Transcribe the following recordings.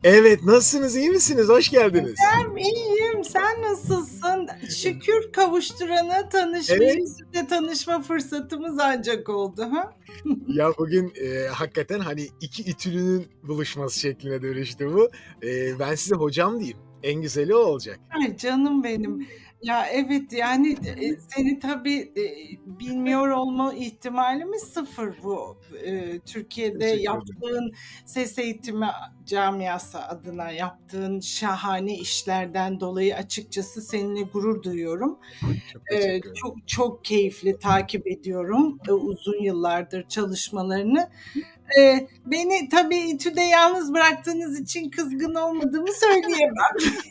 Evet, nasılsınız? İyi misiniz? Hoş geldiniz. Ben iyiyim. Sen nasılsın? Şükür kavuşturana Evet. yüz yüze tanışma fırsatımız ancak oldu. Ha? Ya bugün hakikaten hani iki ütülünün buluşması şekline dönüştü bu. Ben size hocam diyeyim. En güzeli o olacak. Ay canım benim. Ya evet yani seni tabii bilmiyor olma ihtimalimiz sıfır bu. Türkiye'de Teşekkür ederim. yaptığın ses eğitimi camiası adına yaptığın şahane işlerden dolayı açıkçası seninle gurur duyuyorum. Çok teşekkür ederim. Çok çok keyifli takip ediyorum uzun yıllardır çalışmalarını. Beni tabii İTÜ'de yalnız bıraktığınız için kızgın olmadığımı söyleyemem.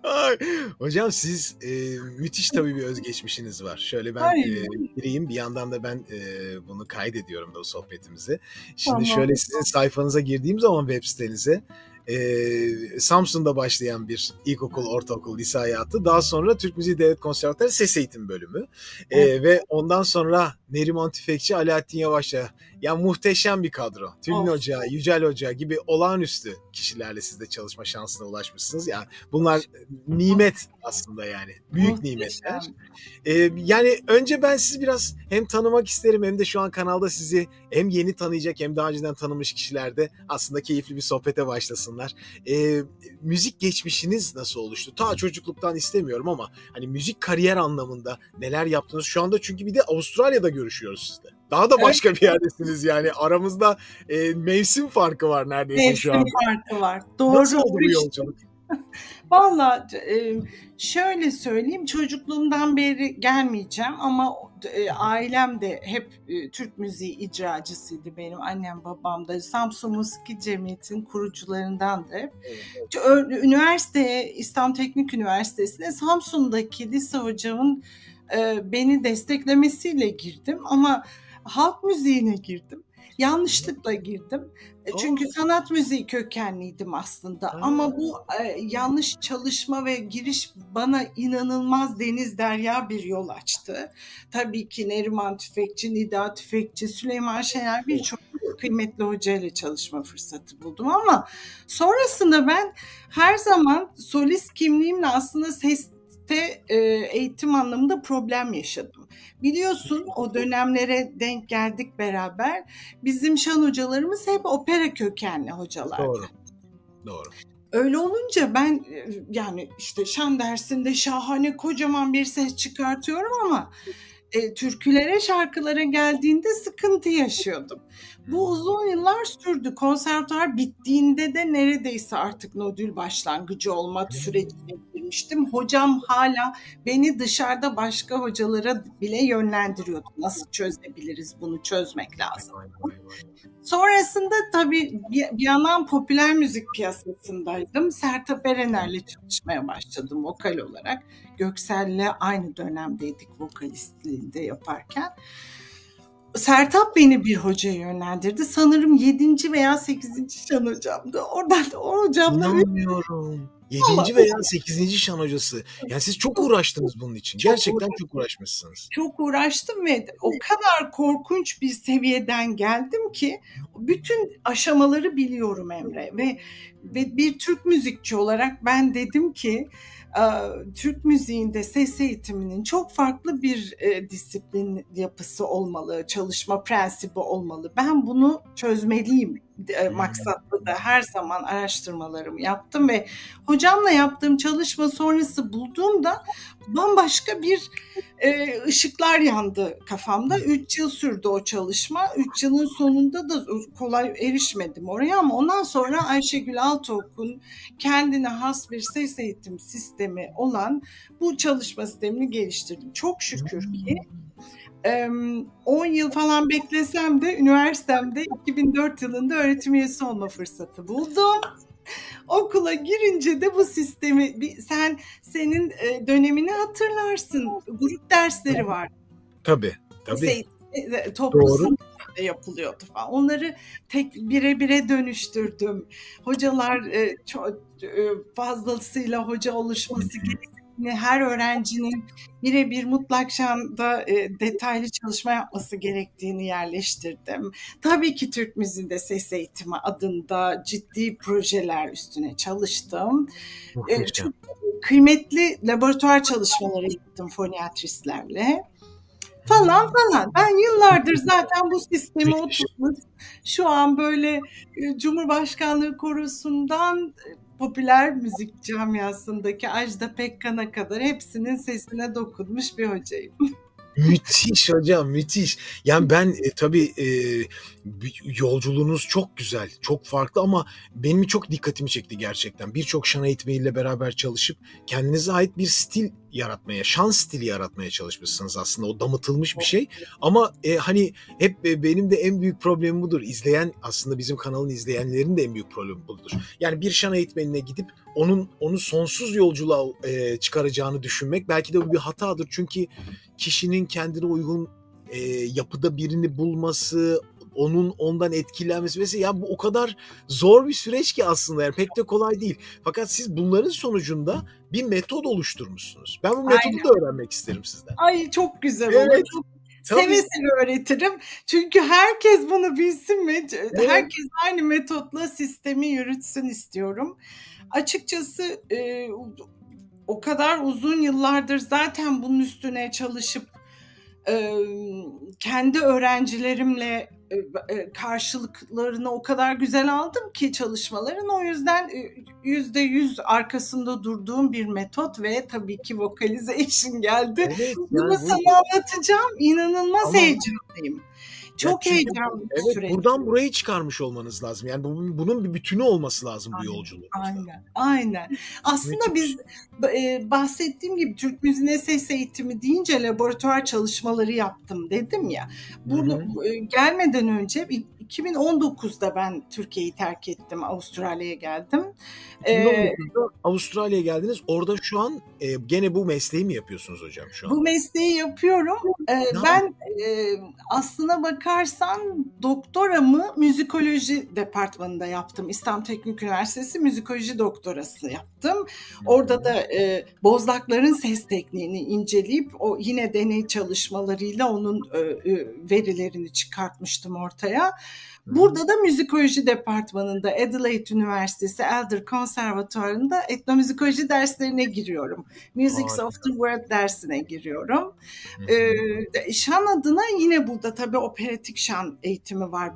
Ay, hocam siz müthiş tabii bir özgeçmişiniz var. Şöyle ben Ay, gireyim, bir yandan da ben bunu kaydediyorum da o sohbetimizi. Şimdi tamam. şöyle sizin sayfanıza girdiğim zaman web sitenize Samsun'da başlayan bir ilkokul, ortaokul, lise hayatı. Daha sonra Türk Müziği Devlet Konservatuarı Ses Eğitim Bölümü. Evet. Ve ondan sonra Neriman Tüfekçi, Alaaddin Yavaş'a, yani muhteşem bir kadro. Tülin Of. Hoca, Yücel Hoca gibi olağanüstü kişilerle siz de çalışma şansına ulaşmışsınız. Yani bunlar nimet aslında yani. Büyük nimetler. Muhteşem. Yani önce ben sizi biraz hem tanımak isterim hem de şu an kanalda sizi hem yeni tanıyacak hem daha önceden tanımış kişiler de aslında keyifli bir sohbete başlasınlar. Müzik geçmişiniz nasıl oluştu? Ta çocukluktan istemiyorum ama hani müzik kariyer anlamında neler yaptınız? Şu anda çünkü bir de Avustralya'da görüşüyoruz sizle. Daha da başka bir yerdesiniz yani. Aramızda mevsim farkı var neredeyse şu Mevsim anda. farkı var. Doğru. Nasıl oldu bu yolculuk? Valla şöyle söyleyeyim, çocukluğumdan beri gelmeyeceğim ama ailem de hep Türk müziği icracısıydı benim. Annem babam da Samsun Musiki Cemiyeti'nin kurucularındandı. Üniversiteye, İstanbul Teknik Üniversitesi'ne Samsun'daki lise hocamın beni desteklemesiyle girdim ama halk müziğine girdim. Yanlışlıkla girdim. Çünkü sanat müziği kökenliydim aslında. Ama bu yanlış çalışma ve giriş bana inanılmaz deniz derya bir yol açtı. Tabii ki Neriman Tüfekçi, Nida Tüfekçi, Süleyman Şener birçok kıymetli hocayla çalışma fırsatı buldum ama sonrasında ben her zaman solist kimliğimle aslında eğitim anlamında problem yaşadım. Biliyorsun o dönemlere denk geldik beraber. Bizim şan hocalarımız hep opera kökenli hocalardı. Doğru. Öyle olunca ben yani işte şan dersinde şahane kocaman bir ses çıkartıyorum ama türkülere, şarkılara geldiğinde sıkıntı yaşıyordum. Bu uzun yıllar sürdü. Konservatuar bittiğinde de neredeyse artık nodül başlangıcı olma sürecine girmiştim. Hocam hala beni dışarıda başka hocalara bile yönlendiriyordu. Nasıl çözebiliriz bunu, çözmek lazım. Sonrasında tabii bir yandan popüler müzik piyasasındaydım. Sertab Erener'le çalışmaya başladım vokal olarak. Göksel'le aynı dönemdeydik vokalistliğinde yaparken. Sertab beni bir hocaya yönlendirdi. Sanırım 7. veya 8. şan hocamdı. Oradan da o hocamla... İnanmıyorum. 7. veya 8. şan hocası. Yani siz çok uğraştınız bunun için. Gerçekten çok uğraşmışsınız. Çok uğraştım ve o kadar korkunç bir seviyeden geldim ki bütün aşamaları biliyorum Emre. Ve bir Türk müzikçi olarak ben dedim ki Türk müziğinde ses eğitiminin çok farklı bir disiplin yapısı olmalı, çalışma prensibi olmalı. Ben bunu çözmeliyim maksatlı da her zaman araştırmalarımı yaptım ve hocamla yaptığım çalışma sonrası bulduğumda bambaşka bir ışıklar yandı kafamda. 3 yıl sürdü o çalışma. 3 yılın sonunda da kolay erişmedim oraya ama ondan sonra Ayşegül Altıok'un kendine has bir ses eğitim sistemi olan bu çalışma sistemini geliştirdim. Çok şükür ki 10 yıl falan beklesem de üniversitemde 2004 yılında öğretim üyesi olma fırsatı buldum. Okula girince de bu sistemi senin dönemini hatırlarsın. Grup dersleri var. Tabii. Toplu sınıfta yapılıyordu falan. Onları tek bire dönüştürdüm. Hocalar çok fazlasıyla hoca oluşması gerektiğini gerektiğini, her öğrencinin birebir mutlak şanda detaylı çalışma yapması gerektiğini yerleştirdim. Tabii ki Türk Müziği'nde ses eğitimi adında ciddi projeler üstüne çalıştım. Muhteşem. Çok kıymetli laboratuvar çalışmaları yaptım foniatristlerle. Falan falan. Ben yıllardır zaten bu sistemi oturtmuş. Şu an böyle Cumhurbaşkanlığı Korosu'ndan popüler müzik camiasındaki Ajda Pekkan'a kadar hepsinin sesine dokunmuş bir hocayım. Müthiş hocam, müthiş. Yani ben tabii yolculuğunuz çok güzel, çok farklı ama benim çok dikkatimi çekti gerçekten. Birçok şan eğitmeniyle beraber çalışıp kendinize ait bir stil yaratmaya, şan stili yaratmaya çalışmışsınız aslında. O damıtılmış bir şey. Ama hani hep benim de en büyük problemim budur. İzleyen, aslında bizim kanalın izleyenlerin de en büyük problemi budur. Yani bir şan eğitmenine gidip onu sonsuz yolculuğa çıkaracağını düşünmek belki de bu bir hatadır. Çünkü kişinin kendine uygun yapıda birini bulması, ondan etkilenmesi vesaire, ya bu o kadar zor bir süreç ki aslında, yani pek de kolay değil. Fakat siz bunların sonucunda bir metot oluşturmuşsunuz. Ben bu metodu da öğrenmek isterim sizden. Ay çok güzel olur. Evet. Çok seve seve öğretirim. Çünkü herkes bunu bilsin ve herkes aynı metotla sistemi yürütsün istiyorum. Açıkçası o kadar uzun yıllardır zaten bunun üstüne çalışıp kendi öğrencilerimle karşılıklarını o kadar güzel aldım ki çalışmaların. O yüzden %100 arkasında durduğum bir metot ve tabii ki vocalization geldi. Evet, bunu sana anlatacağım. İnanılmaz heyecanlıyım. Çok heyecanlı bir süreç. Buradan burayı çıkarmış olmanız lazım. Yani bunun bir bütünü olması lazım bu yolculuğunuzda. Aynen. Aslında biz bahsettiğim gibi Türk Müziği'ne ses eğitimi deyince laboratuvar çalışmaları yaptım dedim ya. Bunu gelmeden önce 2019'da ben Türkiye'yi terk ettim. Avustralya'ya geldim. 2019'da Avustralya'ya geldiniz. Orada şu an gene bu mesleği mi yapıyorsunuz hocam şu an? Bu mesleği yapıyorum. Ben aslına bakarsan doktoramı müzikoloji departmanında yaptım. İstanbul Teknik Üniversitesi müzikoloji doktorası yaptım. Orada da bozlakların ses tekniğini inceleyip o yine deney çalışmalarıyla onun verilerini çıkartmıştım ortaya. Burada da müzikoloji departmanında Adelaide Üniversitesi Elder Konservatuvarı'nda etnomüzikoloji derslerine giriyorum. Music of the World dersine giriyorum. Şan adına yine burada tabii operatik şan eğitimi var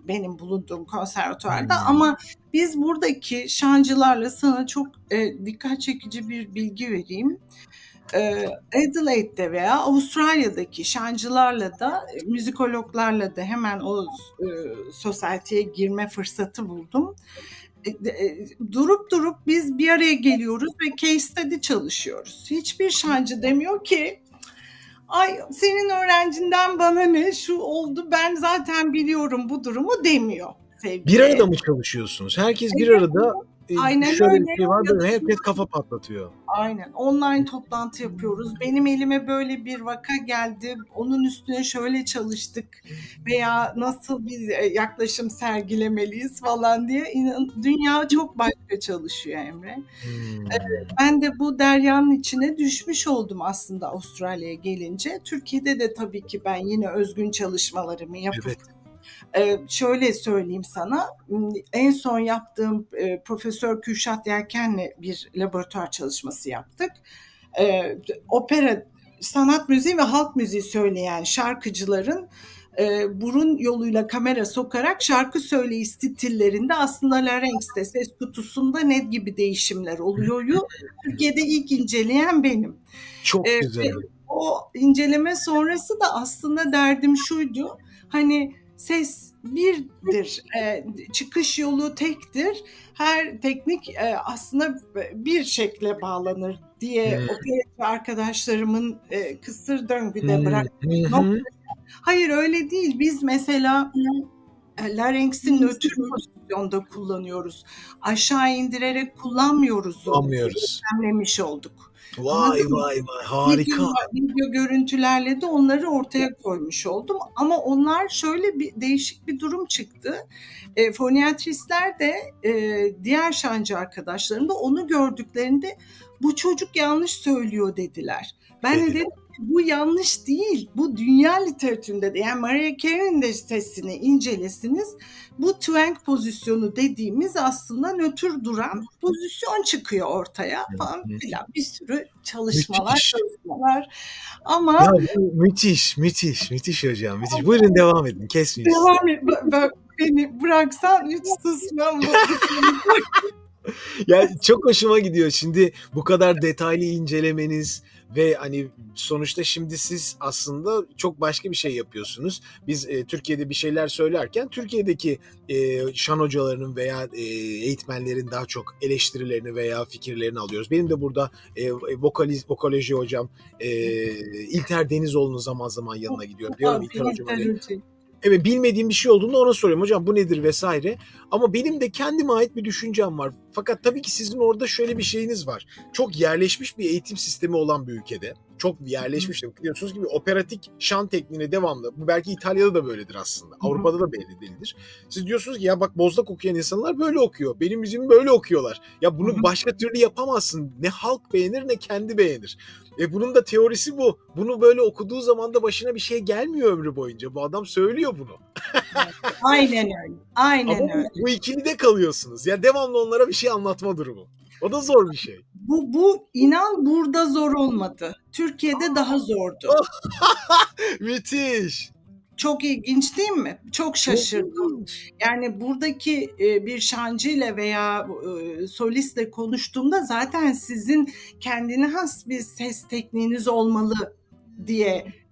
benim bulunduğum konservatuvarda ama biz buradaki şancılarla sana çok dikkat çekici bir bilgi vereyim. Adelaide'de veya Avustralya'daki şancılarla da müzikologlarla da hemen o society'ye girme fırsatı buldum. Durup biz bir araya geliyoruz ve case study çalışıyoruz. Hiçbir şancı demiyor ki ay senin öğrencinden bana ne, şu oldu, ben zaten biliyorum bu durumu demiyor. Sevgili. Bir arada mı çalışıyorsunuz? Herkes bir arada. Aynen şöyle öyle. bir şey var da herkes kafa patlatıyor. Aynen. Online toplantı yapıyoruz. Benim elime böyle bir vaka geldi. Onun üstüne şöyle çalıştık veya nasıl bir yaklaşım sergilemeliyiz falan diye. Dünya çok başka çalışıyor Emre. Ben de bu deryanın içine düşmüş oldum aslında Avustralya'ya gelince. Türkiye'de de tabii ki ben yine özgün çalışmalarımı yapıp şöyle söyleyeyim sana, en son yaptığım Profesör Kürşat Yelken'le bir laboratuvar çalışması yaptık. Opera, sanat müziği ve halk müziği söyleyen şarkıcıların burun yoluyla kamera sokarak şarkı söyleyiş stillerinde aslında larynx'te, ses kutusunda ne gibi değişimler oluyor'yu Türkiye'de ilk inceleyen benim. Çok güzel. O inceleme sonrası da aslında derdim şuydu, hani ses birdir, çıkış yolu tektir, her teknik aslında bir şekle bağlanır diye operatör arkadaşlarımın kısır döngüde bıraktığı nokta. Hayır öyle değil. Biz mesela Larynx'i nötr pozisyonda kullanıyoruz. Aşağı indirerek kullanmıyoruz onu. Anlıyoruz. Gözlemlemiş olduk. Vay vay vay, harika. Video görüntülerle de onları ortaya koymuş oldum. Ama onlar şöyle bir değişik bir durum çıktı. Foniatristler de diğer şancı arkadaşlarım da onu gördüklerinde bu çocuk yanlış söylüyor dediler. Ben de dedim bu yanlış değil. Bu dünya literatüründe de, yani Mariah Carey'nin de sesini incelesiniz. Bu twang pozisyonu dediğimiz aslında nötr duran pozisyon çıkıyor ortaya falan filan. Bir sürü çalışmalar. Ama ya, müthiş hocam, müthiş. Buyurun devam edin, kesmeyin. Devam et. Beni bıraksan hiç susmam. Ya çok hoşuma gidiyor şimdi bu kadar detaylı incelemeniz ve hani sonuçta şimdi siz aslında çok başka bir şey yapıyorsunuz. Biz Türkiye'de bir şeyler söylerken Türkiye'deki şan hocalarının veya eğitmenlerin daha çok eleştirilerini veya fikirlerini alıyoruz. Benim de burada vokaloji hocam İlter Denizoğlu'nun zaman zaman yanına gidiyorum. Diyorum İlter hocam evet, bilmediğim bir şey olduğunda ona soruyorum. Hocam bu nedir vesaire. Ama benim de kendime ait bir düşüncem var. Fakat tabii ki sizin orada şöyle bir şeyiniz var. Çok yerleşmiş bir eğitim sistemi olan bir ülkede. Çok yerleşmiş. Biliyorsunuz gibi operatik şan tekniğine devamlı. Bu belki İtalya'da da böyledir aslında. Avrupa'da da belli değildir. Siz diyorsunuz ki ya bak Bozlak okuyan insanlar böyle okuyor. Benim müziğimi böyle okuyorlar. Ya bunu başka türlü yapamazsın. Ne halk beğenir ne kendi beğenir. Bunun da teorisi bu. Bunu böyle okuduğu zaman da başına bir şey gelmiyor ömrü boyunca. Bu adam söylüyor bunu. Aynen öyle. Aynen ama öyle. Bu ikilide kalıyorsunuz. Ya devamlı onlara bir şey anlatma durumu. O da zor bir şey. Bu inan burada zor olmadı. Türkiye'de daha zordu. Müthiş. Çok ilginç değil mi? Çok şaşırdım. Yani buradaki bir şancıyla veya solistle konuştuğumda zaten sizin kendine has bir ses tekniğiniz olmalı diye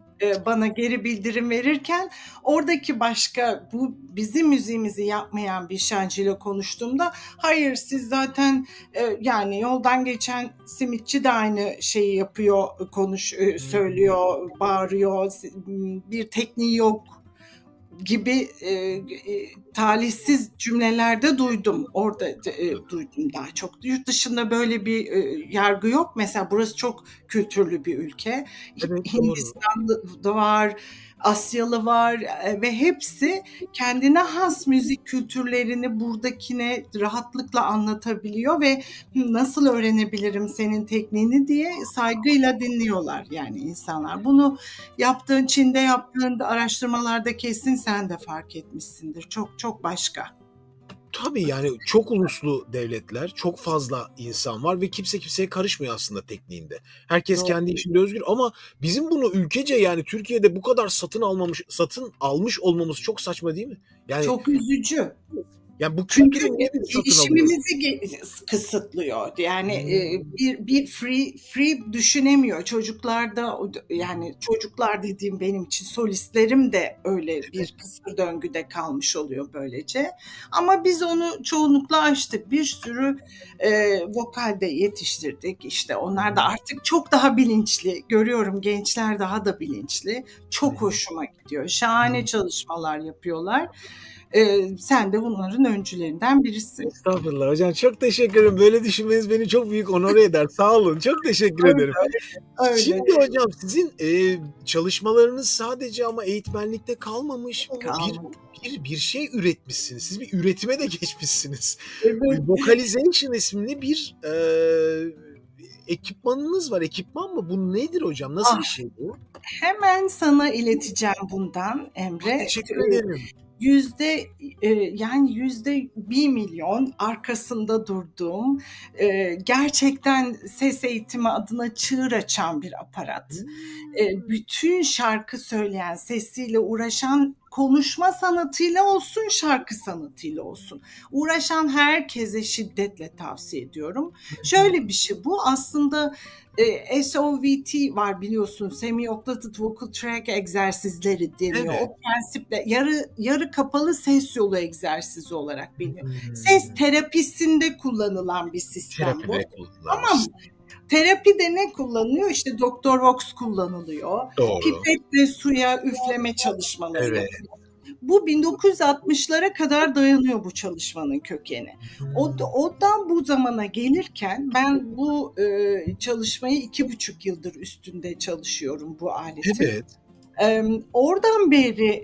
bana geri bildirim verirken oradaki başka bu bizim müziğimizi yapmayan bir şancıyla konuştuğumda hayır siz zaten yani yoldan geçen simitçi de aynı şeyi yapıyor, söylüyor, bağırıyor, bir tekniği yok gibi talihsiz cümlelerde duydum. Orada duydum daha çok. Yurt dışında böyle bir yargı yok. Mesela burası çok kültürlü bir ülke. Evet, Hindistan'da var, Asyalı var ve hepsi kendine has müzik kültürlerini buradakine rahatlıkla anlatabiliyor ve nasıl öğrenebilirim senin tekniğini diye saygıyla dinliyorlar yani insanlar. Bunu yaptığın Çin'de yaptığın araştırmalarda kesin sen de fark etmişsindir. Çok çok başka. Tabii yani çok uluslu devletler, çok fazla insan var ve kimse kimseye karışmıyor aslında tekniğinde. Herkes kendi işinde özgür ama bizim bunu ülkece yani Türkiye'de bu kadar satın almış olmamız çok saçma değil mi? Yani çok üzücü. Yani bu çünkü işimizi kısıtlıyor. Yani bir free düşünemiyor. Çocuklarda yani çocuklar dediğim benim için solistlerim de öyle bir kısır döngüde kalmış oluyor böylece. Ama biz onu çoğunlukla aştık. Bir sürü vokalde yetiştirdik. İşte onlar da artık çok daha bilinçli. Görüyorum gençler daha da bilinçli. Çok hoşuma gidiyor. Şahane çalışmalar yapıyorlar. Sen de bunların öncülerinden birisin. Estağfurullah hocam, çok teşekkür ederim. Böyle düşünmeniz beni çok büyük onore eder. Sağ olun. Çok teşekkür ederim. Öyle. Şimdi hocam sizin çalışmalarınız sadece ama eğitmenlikte kalmamış. Bir şey üretmişsiniz. Siz bir üretime de geçmişsiniz. Evet. Vocalization isimli bir ekipmanınız var. Ekipman mı? Bu nedir hocam? Nasıl bir şey bu? Hemen sana ileteceğim bundan Emre. Teşekkür ederim. %1 milyon arkasında durduğum gerçekten ses eğitimi adına çığır açan bir aparat. Bütün şarkı söyleyen, sesiyle uğraşan, konuşma sanatıyla olsun, şarkı sanatıyla olsun uğraşan herkese şiddetle tavsiye ediyorum. Şöyle bir şey bu aslında SOVT var biliyorsun, Semi-Octave Vocal Tract egzersizleri deniyor. Evet. O prensiple yarı kapalı ses yolu egzersizi olarak biliniyor. Ses terapisinde kullanılan bir sistem bu. Tamam. Terapide ne kullanılıyor? İşte Dr. Vox kullanılıyor. Doğru. Pipetle suya üfleme çalışmaları yapılıyor. Bu 1960'lara kadar dayanıyor bu çalışmanın kökeni. Ondan bu zamana gelirken ben bu çalışmayı 2,5 yıldır üstünde çalışıyorum bu aletin. Evet. Oradan beri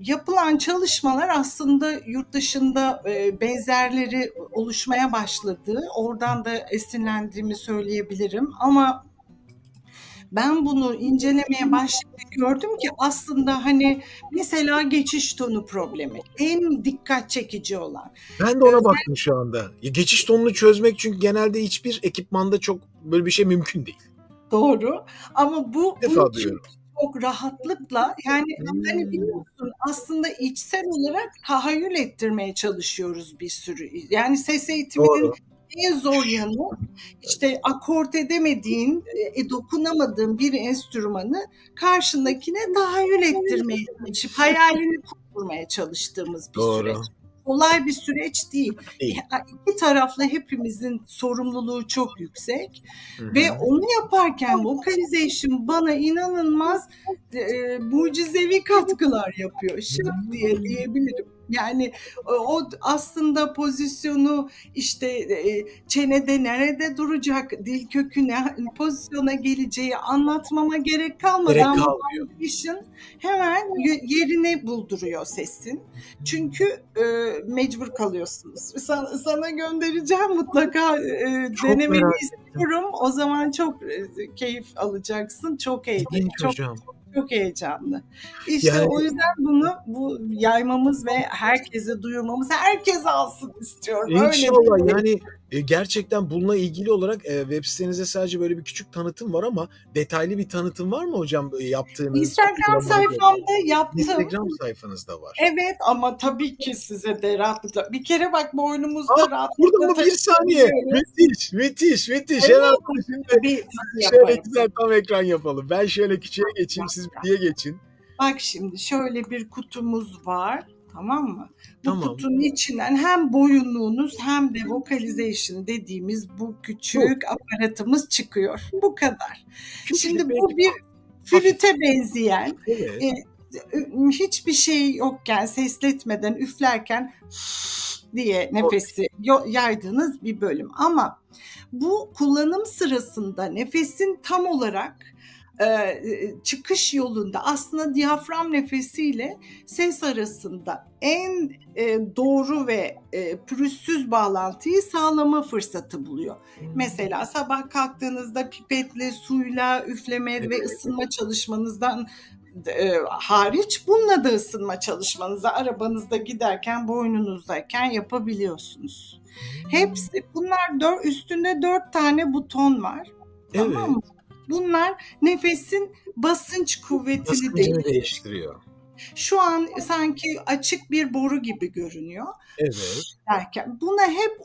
yapılan çalışmalar aslında yurt dışında benzerleri oluşmaya başladı. Oradan da esinlendiğimi söyleyebilirim ama ben bunu incelemeye başlayınca gördüm ki aslında hani mesela geçiş tonu problemi en dikkat çekici olan. Ben de ona baktım şu anda. Geçiş tonunu çözmek çünkü genelde hiçbir ekipmanda çok böyle bir şey mümkün değil. Doğru ama bu Duyuyorum. çok rahatlıkla yani hani biliyorsun aslında içsel olarak tahayyül ettirmeye çalışıyoruz bir sürü. Yani ses eğitiminin Doğru. en zor yanı işte akort edemediğin, dokunamadığın bir enstrümanı karşındakine tahayyül ettirmeye çalışıp hayalini kurmaya çalıştığımız bir süreç. Kolay bir süreç değil. İki taraflı hepimizin sorumluluğu çok yüksek. Ve onu yaparken vocalization bana inanılmaz mucizevi katkılar yapıyor. Şık diye diyebilirim. Yani o aslında pozisyonu işte çenede nerede duracak, dil köküne pozisyona geleceği anlatmama gerek kalmadan vocalization hemen yerini bulduruyor sesin. Çünkü mecbur kalıyorsunuz. Sana göndereceğim mutlaka denemeni istiyorum. O zaman çok keyif alacaksın. Çok çok heyecanlı. İşte yani, o yüzden bu yaymamız ve herkese duyurmamız, herkes alsın istiyorum. İnşallah öyle yani gerçekten bununla ilgili olarak web sitenizde sadece böyle bir küçük tanıtım var ama detaylı bir tanıtım var mı hocam yaptığınız? Instagram sayfamda yaptım. Instagram sayfanızda var. Evet ama tabii ki size de rahatlıkla. Bir kere bak boynumuzda rahatlıkla. Burada mı bir saniye? Müthiş. Evet. Hemen şimdi şöyle güzel tam ekran yapalım. Ben şöyle küçüğe geçeyim, siz diye geçin. Bak şimdi şöyle bir kutumuz var. Tamam mı? Bu kutunun içinden hem boyunluğunuz hem de vocalization dediğimiz bu küçük aparatımız çıkıyor. Bu kadar. Şimdi bu bir flüte benzeyen, hiçbir şey yokken, sesletmeden, üflerken diye nefesi yaydığınız bir bölüm. Ama bu kullanım sırasında nefesin tam olarak çıkış yolunda aslında diyafram nefesiyle ses arasında en doğru ve pürüzsüz bağlantıyı sağlama fırsatı buluyor. Mesela sabah kalktığınızda pipetle, suyla üfleme ve ısınma çalışmanızdan hariç bununla da ısınma çalışmanızı arabanızda giderken, boynunuzdayken yapabiliyorsunuz. Hepsi bunlar üstünde 4 tane buton var. Evet. Tamam mı? Bunlar nefesin basınç kuvvetini değiştiriyor. Şu an sanki açık bir boru gibi görünüyor. Evet. Derken buna hep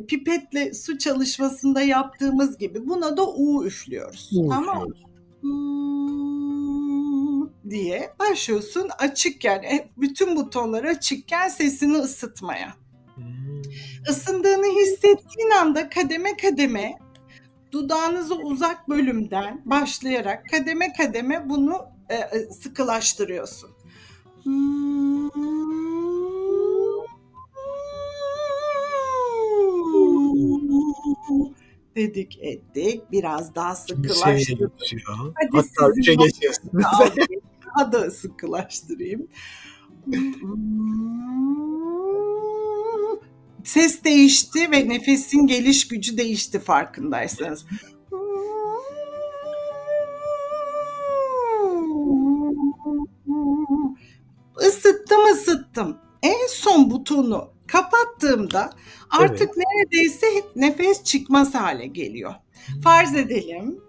pipetle su çalışmasında yaptığımız gibi buna da üflüyoruz. Tamam mı? Diye başlıyorsun açık yani bütün butonlar açıkken sesini ısıtmaya. Isındığını hissettiğin anda kademe kademe dudağınızı uzak bölümden başlayarak kademe kademe bunu sıkılaştırıyorsun. Dedik ettik. Biraz daha sıkılaştırdık. Hadi hatta 3'e geçiyorsun. Daha da sıkılaştırayım. Ses değişti ve nefesin geliş gücü değişti farkındaysanız. Isıttım. En son butonu kapattığımda artık neredeyse nefes çıkmaz hale geliyor. Farz edelim.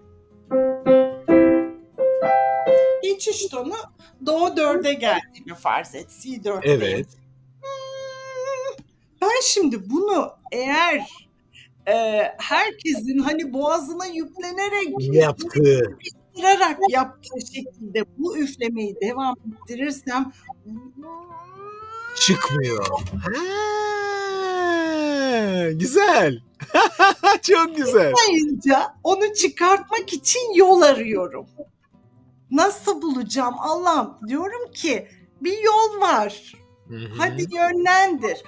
Geçiş tonu Do 4'e geldiğini farz et. C4'teyim. Evet. Ben şimdi bunu eğer herkesin hani boğazına yüklenerek yaptığı şekilde bu üflemeyi devam ettirirsem çıkmıyor. Güzel. Çok güzel. Çıkmayınca onu çıkartmak için yol arıyorum. Nasıl bulacağım Allah'ım? Diyorum ki bir yol var. Hadi yönlendir.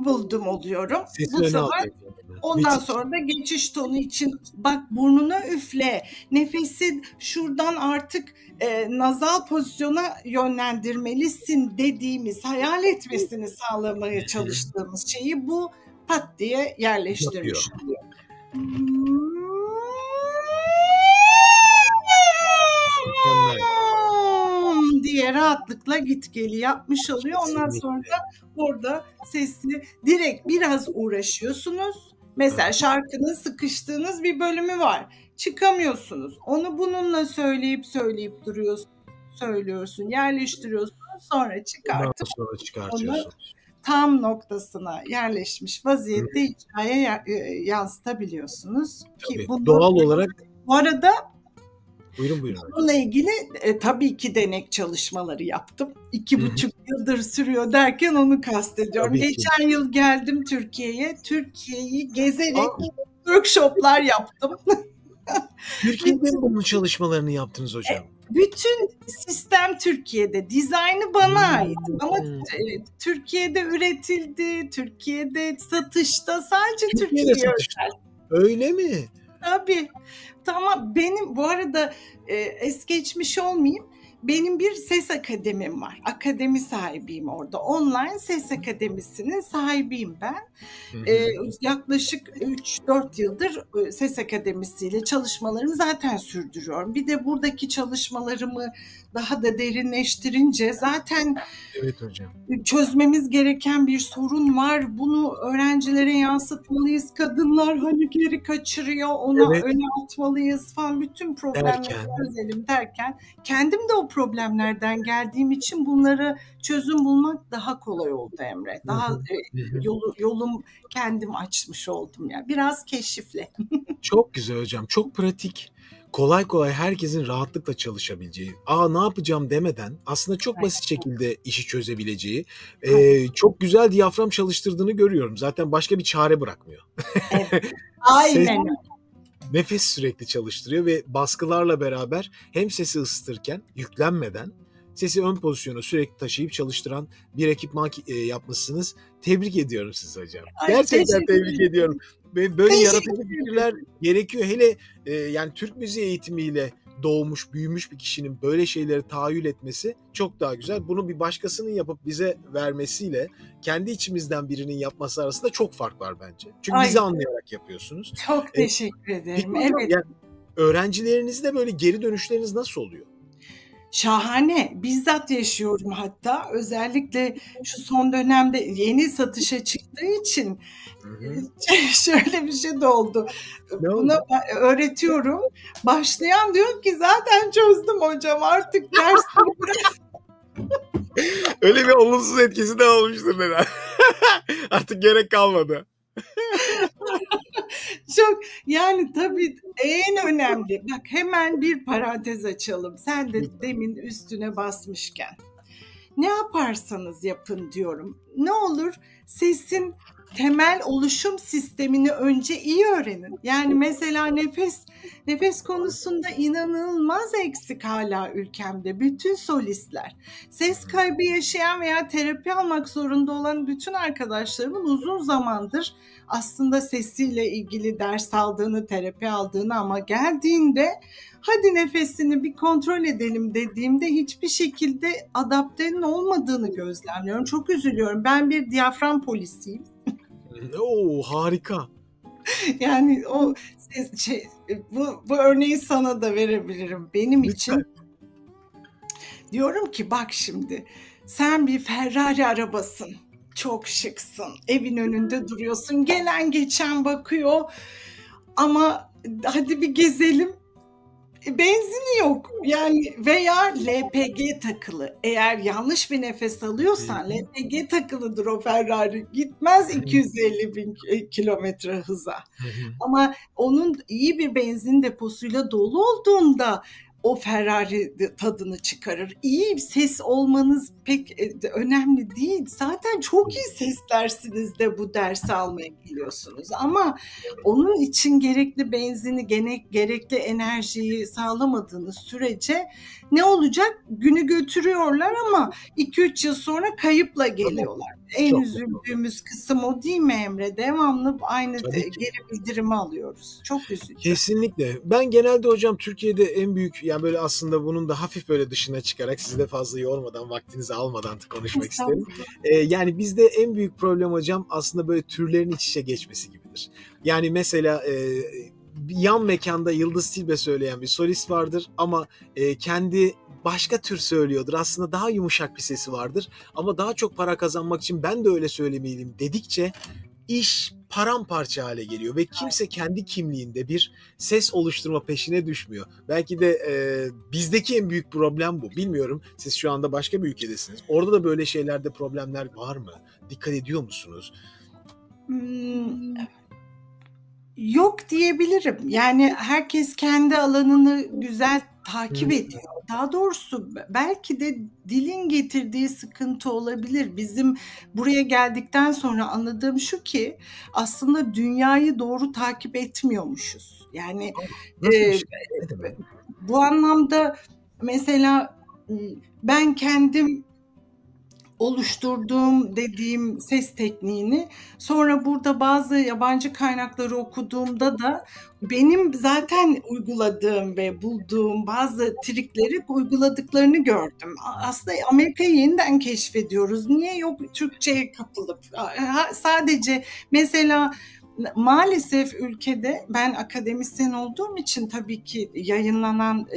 Buldum oluyorum. Sesi Bu öne sefer alacak. ondan sonra da geçiş tonu için bak burnuna üfle. Nefesi şuradan artık nazal pozisyona yönlendirmelisin dediğimiz, hayal etmesini sağlamaya çalıştığımız şeyi bu pat diye yerleştirmiş oluyor. diye rahatlıkla git geli yapmış oluyor. Ondan sonra da orada sesli direkt biraz uğraşıyorsunuz. Mesela şarkının sıkıştığınız bir bölümü var. Çıkamıyorsunuz. Onu bununla söyleyip söylüyorsun, yerleştiriyorsun. Sonra çıkartıp onu tam noktasına yerleşmiş vaziyette icraya yansıtabiliyorsunuz. Ki bunu, doğal olarak. Bu arada buyurun. bununla ilgili tabii ki denek çalışmaları yaptım. 2,5 yıldır sürüyor derken onu kastediyorum. Geçen yıl geldim Türkiye'ye. Türkiye'yi gezerek workshoplar yaptım. Türkiye'de mi bunun çalışmalarını yaptınız hocam? Bütün sistem Türkiye'de. Dizaynı bana ait. Ama Türkiye'de üretildi. Türkiye'de satışta sadece Türkiye'ye özel. Öyle mi? Tabii. Tamam. Benim bu arada es geçmiş olmayayım. Benim bir ses akademim var. Akademi sahibiyim orada. Online ses akademisinin sahibiyim ben. Yaklaşık 3-4 yıldır ses akademisiyle çalışmalarımı zaten sürdürüyorum. Bir de buradaki çalışmalarımı daha da derinleştirince zaten çözmemiz gereken bir sorun var. Bunu öğrencilere yansıtmalıyız. Kadınlar hani geri kaçırıyor, ona öne atmalıyız falan. Bütün problemleri çözelim derken kendim de o problemlerden geldiğim için bunlara çözüm bulmak daha kolay oldu Emre. Daha yolum kendim açmış oldum ya. Biraz keşifle. Çok güzel hocam. Çok pratik. Kolay herkesin rahatlıkla çalışabileceği, ne yapacağım demeden aslında çok basit şekilde işi çözebileceği, çok güzel diyafram çalıştırdığını görüyorum. Zaten başka bir çare bırakmıyor. Evet. Aynen. Nefes sürekli çalıştırıyor ve baskılarla beraber hem sesi ısıtırken yüklenmeden sesi ön pozisyona sürekli taşıyıp çalıştıran bir ekipman yapmışsınız. Tebrik ediyorum sizi hocam. Gerçekten tebrik ediyorum. Böyle yaratıcı fikirler gerekiyor. Hele yani Türk müziği eğitimiyle doğmuş, büyümüş bir kişinin böyle şeyleri tahayyül etmesi çok daha güzel. Bunu bir başkasının yapıp bize vermesiyle kendi içimizden birinin yapması arasında çok fark var bence. Çünkü bizi anlayarak yapıyorsunuz. Çok teşekkür ederim. Evet. Yani, öğrencilerinizde böyle geri dönüşleriniz nasıl oluyor? Şahane. Bizzat yaşıyorum hatta. Özellikle şu son dönemde yeni satışa çıktığı için şöyle bir şey de oldu. Bunu öğretiyorum. Başlayan diyor ki zaten çözdüm hocam artık dersleri. Öyle bir olumsuz etkisi de olmuştur herhalde. Artık gerek kalmadı. Çok yani tabii en önemli. Bak hemen bir parantez açalım. Sen de demin üstüne basmışken. Ne yaparsanız yapın diyorum. Ne olur sesin temel oluşum sistemini önce iyi öğrenin. Yani mesela nefes konusunda inanılmaz eksik hala ülkemde. Bütün solistler, ses kaybı yaşayan veya terapi almak zorunda olan bütün arkadaşlarımın uzun zamandır aslında sesiyle ilgili ders aldığını, terapi aldığını ama geldiğinde hadi nefesini bir kontrol edelim dediğimde hiçbir şekilde adaptenin olmadığını gözlemliyorum. Çok üzülüyorum. Ben bir diyafram polisiyim. Harika. Yani o bu örneği sana da verebilirim. Benim için diyorum ki bak şimdi sen bir Ferrari arabasın. Çok şıksın. Evin önünde duruyorsun. Gelen geçen bakıyor. Ama hadi bir gezelim. Benzini yok yani veya LPG takılı. Eğer yanlış bir nefes alıyorsan LPG takılıdır o Ferrari. Gitmez 250 bin kilometre hıza. Ama onun iyi bir benzin deposuyla dolu olduğunda o Ferrari tadını çıkarır. İyi ses olmanız pek önemli değil. Zaten çok iyi seslersiniz de bu dersi almaya geliyorsunuz. Ama onun için gerekli benzini, gerekli enerjiyi sağlamadığınız sürece ne olacak? Günü götürüyorlar ama 2-3 yıl sonra kayıpla geliyorlar. En Çok üzüldüğümüz kısım o değil mi Emre? Devamlı aynı geri bildirimi alıyoruz. Çok üzücü. Kesinlikle. Ben genelde hocam Türkiye'de en büyük, yani böyle aslında bunun da hafif böyle dışına çıkarak sizi de fazla yormadan, vaktinizi almadan konuşmak isterim. Yani bizde en büyük problem hocam aslında böyle türlerin iç içe geçmesi gibidir. Yani mesela yan mekanda Yıldız Tilbe söyleyen bir solist vardır ama kendi başka tür söylüyordur. Aslında daha yumuşak bir sesi vardır. Ama daha çok para kazanmak için ben de öyle söylemeliyim dedikçe iş paramparça hale geliyor ve kimse kendi kimliğinde bir ses oluşturma peşine düşmüyor. Belki de bizdeki en büyük problem bu. Bilmiyorum, siz şu anda başka bir ülkedesiniz. Orada da böyle şeylerde problemler var mı? Dikkat ediyor musunuz? Yok diyebilirim. Yani herkes kendi alanını güzel takip ediyor. Daha doğrusu belki de dilin getirdiği sıkıntı olabilir. Bizim buraya geldikten sonra anladığım şu ki aslında dünyayı doğru takip etmiyormuşuz. Yani bu anlamda mesela ben kendim oluşturduğum dediğim ses tekniğini sonra burada bazı yabancı kaynakları okuduğumda da benim zaten uyguladığım ve bulduğum bazı trikleri uyguladıklarını gördüm. Aslında Amerika'yı yeniden keşfediyoruz. Niye yok Türkçe'ye kapılıp sadece mesela maalesef ülkede ben akademisyen olduğum için tabii ki yayınlanan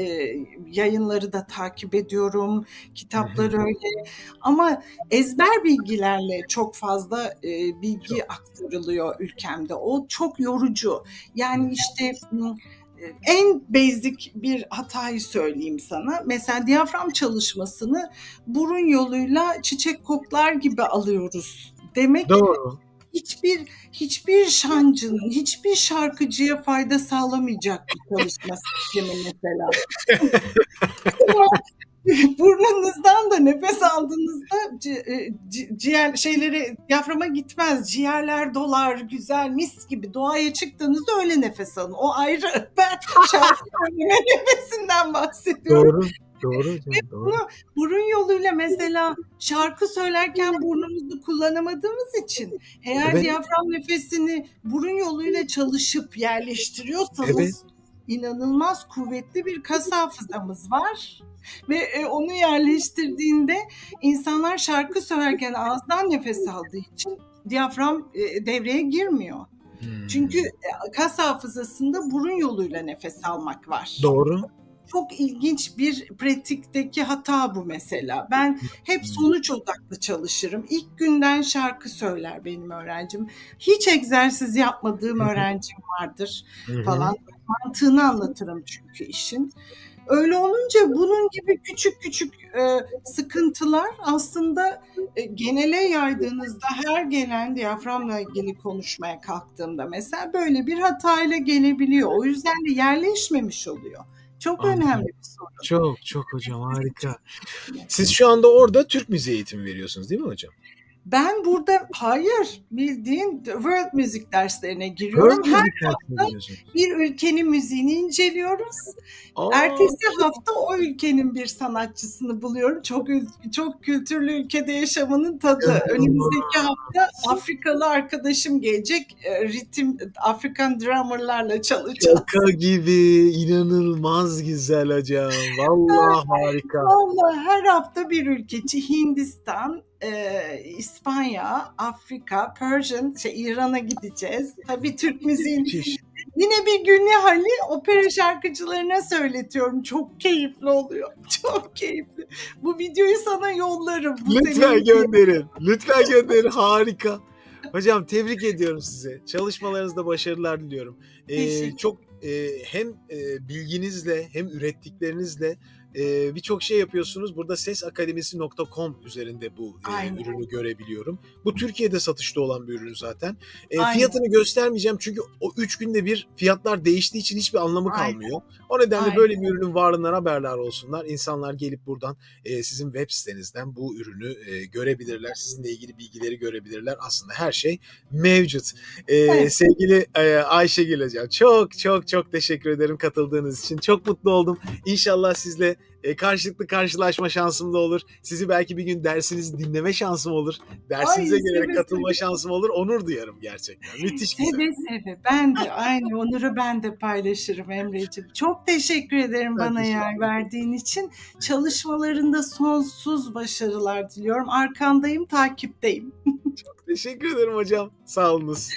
yayınları da takip ediyorum, kitapları öyle ama ezber bilgilerle çok fazla bilgi aktarılıyor ülkemde. O çok yorucu. Yani işte en basic bir hatayı söyleyeyim sana. Mesela diyafram çalışmasını burun yoluyla çiçek koklar gibi alıyoruz. Demek doğru. Hiçbir şancının, hiçbir şarkıcıya fayda sağlamayacak bir çalışma sistemi mesela. Burnunuzdan da nefes aldığınızda ciğer diyaframa gitmez. Ciğerler dolar, güzel, mis gibi. Doğaya çıktığınızda öyle nefes alın. O ayrı. Ben şarkı söyleme nefesinden bahsediyorum. Doğru. Bunu burun yoluyla mesela şarkı söylerken burnumuzu kullanamadığımız için eğer diyafram nefesini burun yoluyla çalışıp yerleştiriyorsanız inanılmaz kuvvetli bir kas hafızamız var. Ve onu yerleştirdiğinde insanlar şarkı söylerken ağızdan nefes aldığı için diyafram devreye girmiyor. Çünkü kas hafızasında burun yoluyla nefes almak var. Doğru. Çok ilginç bir pratikteki hata bu mesela. Ben hep sonuç odaklı çalışırım. İlk günden şarkı söyler benim öğrencim. Hiç egzersiz yapmadığım öğrencim vardır falan. Mantığını anlatırım çünkü işin. Öyle olunca bunun gibi küçük sıkıntılar aslında genele yaydığınızda her gelen diyaframla ilgili konuşmaya kalktığımda mesela böyle bir hatayla gelebiliyor. O yüzden de yerleşmemiş oluyor. Çok önemli bir sorun. Çok hocam, harika. Siz şu anda orada Türk müziği eğitimi veriyorsunuz değil mi hocam? Ben burada bildiğin world müzik derslerine giriyorum. Her hafta bir ülkenin müziğini inceliyoruz. Ertesi hafta o ülkenin bir sanatçısını buluyorum. Çok kültürlü ülkede yaşamanın tadı. Önümüzdeki hafta Afrikalı arkadaşım gelecek. Afrikan drummerlarla çalacağız. Şaka gibi, inanılmaz güzel hocam. Vallahi harika. Vallahi her hafta bir ülkeci. Hindistan, İspanya, Afrika, Persian, İran'a gideceğiz. Tabii Türk müziğini. Yine bir gün Nihal'i opera şarkıcılarına söyletiyorum. Çok keyifli oluyor. Çok keyifli. Bu videoyu sana yollarım. Lütfen gönderin. Harika. Hocam tebrik ediyorum sizi. Çalışmalarınızda başarılar diliyorum. Çok hem bilginizle hem ürettiklerinizle Birçok şey yapıyorsunuz. Burada sesakademisi.com üzerinde bu Aynen. ürünü görebiliyorum. Bu Türkiye'de satışta olan bir ürün zaten. Aynen. Fiyatını göstermeyeceğim çünkü o 3 günde bir fiyatlar değiştiği için hiçbir anlamı Aynen. kalmıyor. O nedenle Aynen. böyle bir ürünün varlığından haberdar olsunlar. İnsanlar gelip buradan sizin web sitenizden bu ürünü görebilirler. Sizinle ilgili bilgileri görebilirler. Aslında her şey mevcut. Evet. Sevgili Ayşegül Hocam, çok çok çok teşekkür ederim katıldığınız için. Çok mutlu oldum. İnşallah sizle karşılıklı karşılaşma şansım da olur. Sizi belki bir gün dersinizi dinleme şansım olur. Dersinize gelerek katılma şansım olur. Onur duyarım gerçekten. Müthiş güzel. Seve. Ben de aynı onuru ben de paylaşırım Emre'ciğim. Çok teşekkür ederim bana yer verdiğin için. Çalışmalarında sonsuz başarılar diliyorum. Arkandayım, takipteyim. Çok teşekkür ederim hocam. Sağ olunuz.